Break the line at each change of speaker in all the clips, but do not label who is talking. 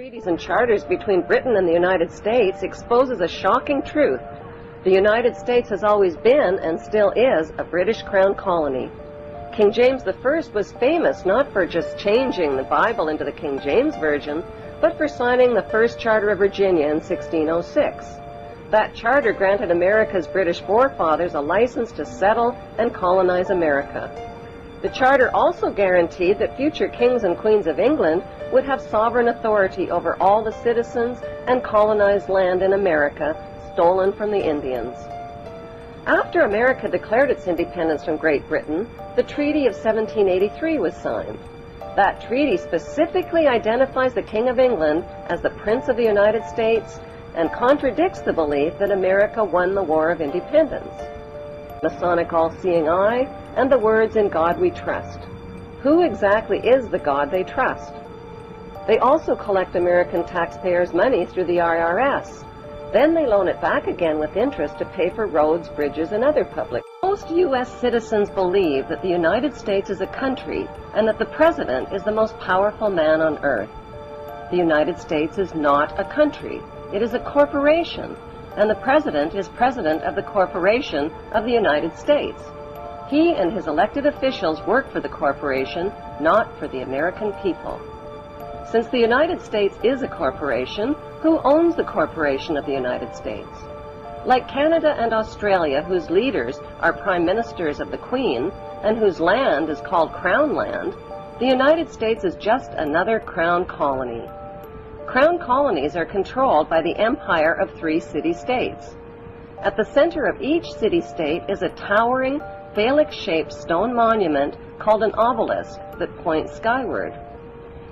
treaties and charters between Britain and the United States exposes a shocking truth. The United States has always been, and still is, a British Crown colony. King James I was famous not for just changing the Bible into the King James Version, but for signing the first Charter of Virginia in 1606. That charter granted America's British forefathers a license to settle and colonize America. The charter also guaranteed that future kings and queens of England would have sovereign authority over all the citizens and colonized land in America stolen from the Indians. After America declared its independence from Great Britain, the Treaty of 1783 was signed. That treaty specifically identifies the King of England as the Prince of the United States and contradicts the belief that America won the War of Independence. Masonic all-seeing eye, and the words "In God we trust." Who exactly is the God they trust? They also collect American taxpayers' money through the IRS. Then they loan it back again with interest to pay for roads, bridges, and other public. Most U.S. citizens believe that the United States is a country and that the President is the most powerful man on earth. The United States is not a country. It is a corporation, and the President is President of the Corporation of the United States. He and his elected officials work for the corporation, not for the American people. Since the United States is a corporation, who owns the corporation of the United States? Like Canada and Australia, whose leaders are prime ministers of the Queen, and whose land is called Crown Land, the United States is just another Crown colony. Crown colonies are controlled by the empire of 3 city-states. At the center of each city-state is a towering, phallic-shaped stone monument called an obelisk that points skyward.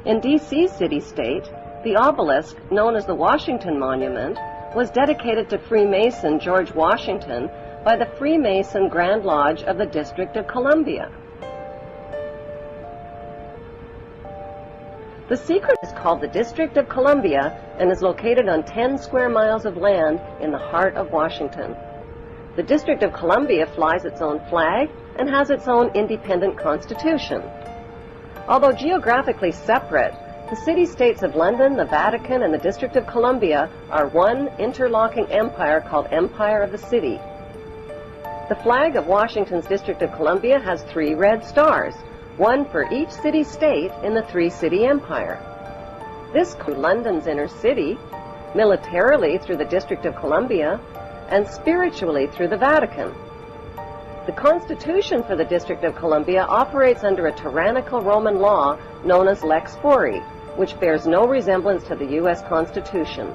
In D.C.'s city-state, the obelisk, known as the Washington Monument, was dedicated to Freemason George Washington by the Freemason Grand Lodge of the District of Columbia. The secret is called the District of Columbia and is located on 10 square miles of land in the heart of Washington. The District of Columbia flies its own flag and has its own independent constitution. Although geographically separate, the city-states of London, the Vatican, and the District of Columbia are one interlocking empire called Empire of the City. The flag of Washington's District of Columbia has 3 red stars, one for each city-state in the 3-city empire. This includes London's inner city, militarily through the District of Columbia, and spiritually through the Vatican. The Constitution for the District of Columbia operates under a tyrannical Roman law known as Lex Fori, which bears no resemblance to the U.S. Constitution.